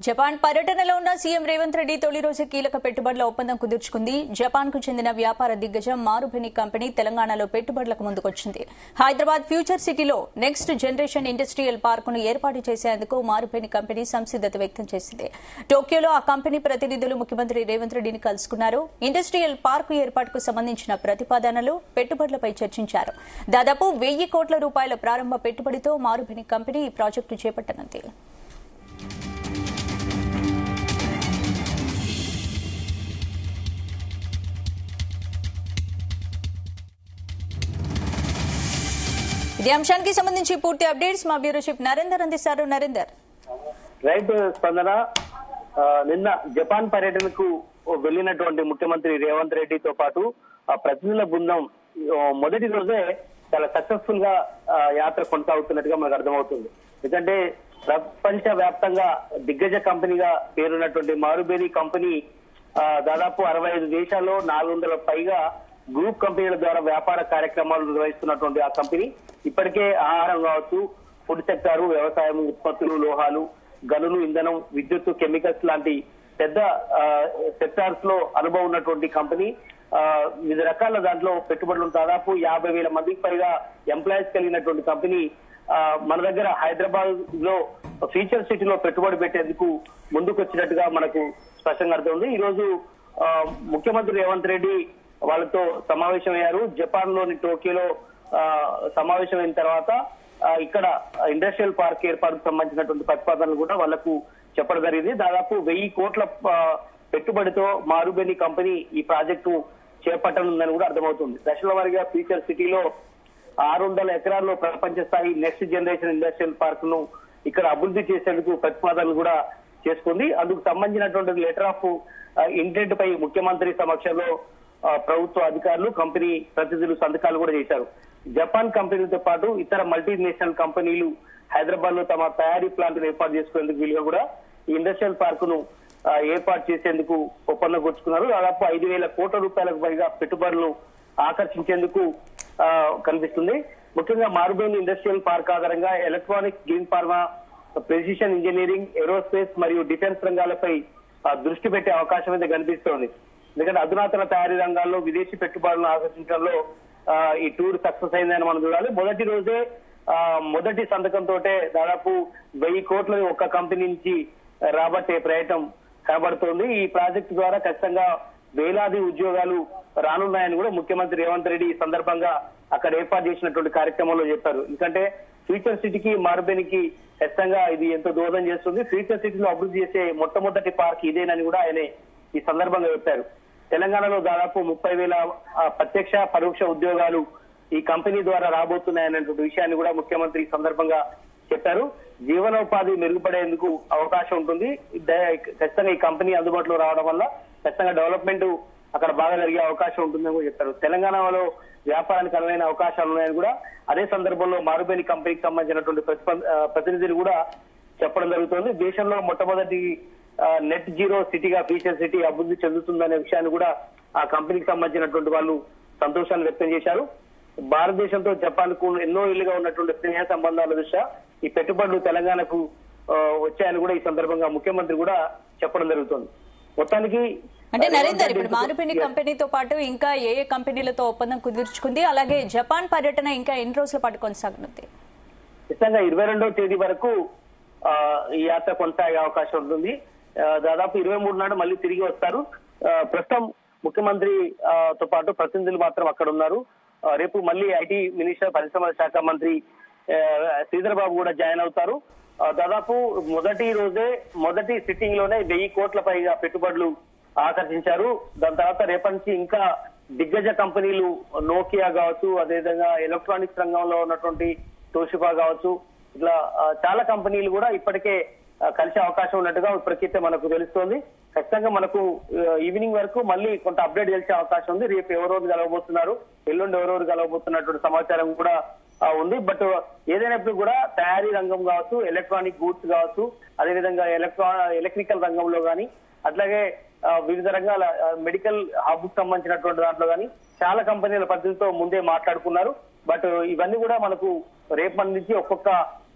Japan పర్యటనలో ఉన్న CM Revanth Reddy తొలి రోజు కీలక పెట్టుబడుల ఒప్పందం కుదుర్చుకుంది. జపాన్ కు చెందిన వ్యాపార దిగ్గజం మారుబెని కంపెనీ తెలంగాణలో పెట్టుబడులకు ముందుకొచ్చింది. హైదరాబాద్ ఫ్యూచర్ సిటీలో నెక్స్ట్ జనరేషన్ ఇండస్ట్రియల్ పార్కును ఏర్పాటు చేసేందుకు మారుబెని కంపెనీ సంసిద్దత వ్యక్తం చేసింది. టోక్యోలో ఆ కంపెనీ ప్రతినిధులు ముఖ్యమంత్రి రేవంత్ రెడ్డిని కలుసుకున్నారు. ఇండస్ట్రియల్ పార్కు ఏర్పాటుకు సంబంధించిన ప్రతిపాదనలు, పెట్టుబడులపై చర్చించారు. దాదాపు 1000 కోట్ల రూపాయల ప్రారంభ పెట్టుబడితో మారుబెని కంపెనీ ఈ ప్రాజెక్టు చేపట్టనుంది. ఇదే అంశానికి సంబంధించి పూర్తి అప్డేట్స్ మా బ్యూరో చీఫ్ నరేందర్ అందిస్తారు. నరేందర్, రైట్ స్పందన, నిన్న జపాన్ పర్యటనకు వెళ్లినటువంటి ముఖ్యమంత్రి రేవంత్ రెడ్డితో పాటు ఆ ప్రతినిధుల బృందం మొదటి రోజే చాలా సక్సెస్ఫుల్ గా యాత్ర కొనసాగుతున్నట్టుగా మనకు అర్థమవుతుంది. ఎందుకంటే ప్రపంచ వ్యాప్తంగా దిగ్గజ కంపెనీగా పేరున్నటువంటి మారుబెని కంపెనీ దాదాపు 65 దేశాల్లో 400 పైగా గ్రూప్ కంపెనీల ద్వారా వ్యాపార కార్యక్రమాలు నిర్వహిస్తున్నటువంటి ఆ కంపెనీ ఇప్పటికే ఆహారం కావచ్చు, ఫుడ్ సెక్టారు, వ్యవసాయం, ఉత్పత్తులు, లోహాలు, గనులు, ఇంధనం, విద్యుత్, కెమికల్స్ లాంటి పెద్ద సెక్టార్స్ లో అనుభవం ఉన్నటువంటి కంపెనీ. వివిధ రకాల దాంట్లో పెట్టుబడులు దాదాపు 50,000 మందికి పైగా ఎంప్లాయీస్ కలిగినటువంటి కంపెనీ మన దగ్గర హైదరాబాద్ లో ఫ్యూచర్ సిటీలో పెట్టుబడి పెట్టేందుకు ముందుకు వచ్చినట్టుగా మనకు స్పష్టంగా అర్థమైంది. ఈ రోజు ముఖ్యమంత్రి రేవంత్ రెడ్డి వాళ్ళతో సమావేశమయ్యారు. జపాన్ లోని టోక్యోలో సమావేశమైన తర్వాత ఇక్కడ ఇండస్ట్రియల్ పార్క్ ఏర్పాటుకు సంబంధించినటువంటి ప్రతిపాదనలు కూడా వాళ్లకు చెప్పడం జరిగింది. దాదాపు 1000 కోట్ల పెట్టుబడితో మారుబెని కంపెనీ ఈ ప్రాజెక్టు చేపట్టనుందని కూడా అర్థమవుతుంది. దశల వారీగా ఫ్యూచర్ సిటీలో 600 ఎకరాల్లో ప్రపంచ స్థాయి నెక్స్ట్ జనరేషన్ ఇండస్ట్రియల్ పార్క్ ను ఇక్కడ అభివృద్ధి చేసేందుకు ప్రతిపాదనలు కూడా చేసుకుంది. అందుకు సంబంధించినటువంటి లెటర్ ఆఫ్ ఇంటెంట్ పై ముఖ్యమంత్రి సమక్షంలో ప్రభుత్వ అధికారులు, కంపెనీ ప్రతినిధులు సంతకాలు కూడా చేశారు. జపాన్ కంపెనీలతో పాటు ఇతర మల్టీనేషనల్ కంపెనీలు హైదరాబాద్ లో తమ తయారీ ప్లాంట్ ఏర్పాటు చేసుకునేందుకు వీలుగా కూడా ఈ ఇండస్ట్రియల్ పార్క్ ను ఏర్పాటు చేసేందుకు ఒప్పందం కూర్చుకున్నారు. దాదాపు 5,000 కోట్ల రూపాయలకు పైగా పెట్టుబడులు ఆకర్షించేందుకు కనిపిస్తుంది. ముఖ్యంగా మారుబెని ఇండస్ట్రియల్ పార్క్ ఆధారంగా electronics, green pharma, precision engineering, aerospace మరియు డిఫెన్స్ రంగాలపై దృష్టి పెట్టే అవకాశం అయితే కనిపిస్తోంది. ఎందుకంటే అధునాతన తయారీ రంగాల్లో విదేశీ పెట్టుబడులను ఆకర్షించడంలో ఈ టూర్ సక్సెస్ అయిందని మనం చూడాలి. మొదటి రోజే మొదటి సంతకంతో దాదాపు 1000 కోట్ల ఒక్క కంపెనీ నుంచి రాబట్టే ప్రయత్నం కనబడుతోంది. ఈ ప్రాజెక్టు ద్వారా ఖచ్చితంగా వేలాది ఉద్యోగాలు రానున్నాయని కూడా ముఖ్యమంత్రి రేవంత్ రెడ్డి ఈ సందర్భంగా అక్కడ ఏర్పాటు చేసినటువంటి కార్యక్రమంలో చెప్పారు. ఎందుకంటే ఫ్యూచర్ సిటీకి, మారుబెనికి ఖచ్చితంగా ఇది ఎంతో దోహదం చేస్తుంది. ఫ్యూచర్ సిటీలో అభివృద్ధి చేసే మొట్టమొదటి పార్క్ ఇదేనని కూడా ఆయన ఈ సందర్భంగా చెప్పారు. తెలంగాణలో దాదాపు 30,000 ప్రత్యక్ష, పరోక్ష ఉద్యోగాలు ఈ కంపెనీ ద్వారా రాబోతున్నాయనేటువంటి విషయాన్ని కూడా ముఖ్యమంత్రి ఈ సందర్భంగా చెప్పారు. జీవనోపాధి మెరుగుపడేందుకు అవకాశం ఉంటుంది. ఖచ్చితంగా ఈ కంపెనీ అందుబాటులో రావడం వల్ల ఖచ్చితంగా డెవలప్మెంట్ అక్కడ బాగా జరిగే అవకాశం ఉంటుందని కూడా చెప్పారు. తెలంగాణలో వ్యాపారానికి అనువైన అవకాశాలు ఉన్నాయని కూడా అదే సందర్భంలో మారుబెని కంపెనీకి సంబంధించినటువంటి ప్రతినిధులు కూడా చెప్పడం జరుగుతుంది. దేశంలో మొట్టమొదటి నెట్ జీరో సిటీగా ఫ్యూచర్ సిటీ అభివృద్ధి చెందుతుందనే విషయాన్ని కూడా ఆ కంపెనీకి సంబంధించినటువంటి వాళ్ళు సంతోషాన్ని వ్యక్తం చేశారు. భారతదేశంతో జపాన్ కు ఎన్నో ఏళ్లుగా ఉన్నటువంటి స్నేహ సంబంధాల దృష్ట్యా ఈ పెట్టుబడులు తెలంగాణకు వచ్చాయని కూడా ఈ సందర్భంగా ముఖ్యమంత్రి కూడా చెప్పడం జరుగుతుంది. మొత్తానికి అంటే నరేందర్, ఇప్పుడు మారుబెని కంపెనీతో పాటు ఇంకా ఏ కంపెనీలతో ఒప్పందం కుదుర్చుకుంది? అలాగే జపాన్ పర్యటన ఇంకా ఎన్ని రోజుల పాటు కొనసాగనుంది? ఖచ్చితంగా 22వ తేదీ వరకు ఈ యాత్ర కొనసాగే అవకాశం ఉంటుంది. దాదాపు 23 నాడు మళ్ళీ తిరిగి వస్తారు. ప్రస్తుతం ముఖ్యమంత్రి తో పాటు ప్రతినిధులు మాత్రం అక్కడ ఉన్నారు. రేపు మళ్ళీ ఐటీ మినిస్టర్, పరిశ్రమల శాఖ మంత్రి శ్రీధర్ బాబు కూడా జాయిన్ అవుతారు. దాదాపు మొదటి రోజే మొదటి సిట్టింగ్ లోనే 1000 కోట్ల పైగా పెట్టుబడులు ఆకర్షించారు. దాని తర్వాత రేపటి నుంచి ఇంకా దిగ్గజ కంపెనీలు నోకియా కావచ్చు, అదేవిధంగా ఎలక్ట్రానిక్స్ రంగంలో ఉన్నటువంటి టోషిబా కావచ్చు, ఇట్లా చాలా కంపెనీలు కూడా ఇప్పటికే కలిసే అవకాశం ఉన్నట్టుగా ఇప్పటికైతే మనకు తెలుస్తోంది. ఖచ్చితంగా మనకు ఈవినింగ్ వరకు మళ్ళీ కొంత అప్డేట్ తెలిసే అవకాశం ఉంది. రేపు ఎవరెవరు కలవబోతున్నారు, ఎల్లుండి ఎవరెవరు కలవబోతున్నటువంటి సమాచారం కూడా ఉంది. బట్ ఏదైనప్పుడు కూడా తయారీ రంగం కావచ్చు, ఎలక్ట్రానిక్ గూడ్స్ కావచ్చు, అదేవిధంగా ఎలక్ట్రికల్ రంగంలో కానీ, అట్లాగే వివిధ రంగాల మెడికల్ హబ్ కు సంబంధించినటువంటి దాంట్లో కానీ చాలా కంపెనీల ప్రతినిధులతో ముందే మాట్లాడుకున్నారు. బట్ ఇవన్నీ కూడా మనకు రేపటి నుంచి ఒక్కొక్క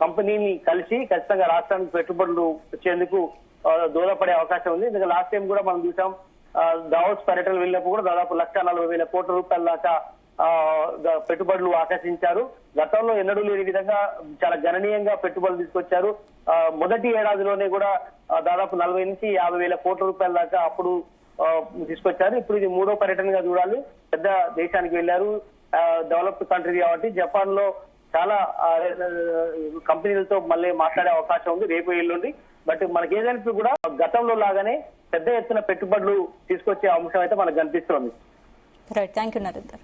కంపెనీని కలిసి ఖచ్చితంగా రాష్ట్రానికి పెట్టుబడులు వచ్చేందుకు దోహదపడే అవకాశం ఉంది. ఎందుకంటే లాస్ట్ టైం కూడా మనం చూసాం దావోస్ పర్యటన వెళ్ళినప్పుడు కూడా దాదాపు 1,40,000 కోట్ల రూపాయల దాకా పెట్టుబడులు ఆకర్షించారు. గతంలో ఎన్నడూ లేని విధంగా చాలా గణనీయంగా పెట్టుబడులు తీసుకొచ్చారు. మొదటి ఏడాదిలోనే కూడా దాదాపు 40 నుంచి 50,000 కోట్ల రూపాయల దాకా అప్పుడు తీసుకొచ్చారు. ఇప్పుడు ఇది 3వ పర్యటనగా చూడాలి. పెద్ద దేశానికి వెళ్లారు, డెవలప్డ్ కంట్రీ కాబట్టి జపాన్ లో చాలా కంపెనీలతో మళ్ళీ మాట్లాడే అవకాశం ఉంది రేపు ఎల్లుండి. బట్ మనకి ఏదైనా కూడా గతంలో లాగానే పెద్ద ఎత్తున పెట్టుబడులు తీసుకొచ్చే అంశం అయితే మనకు కనిపిస్తోంది. Right, thank you Narender.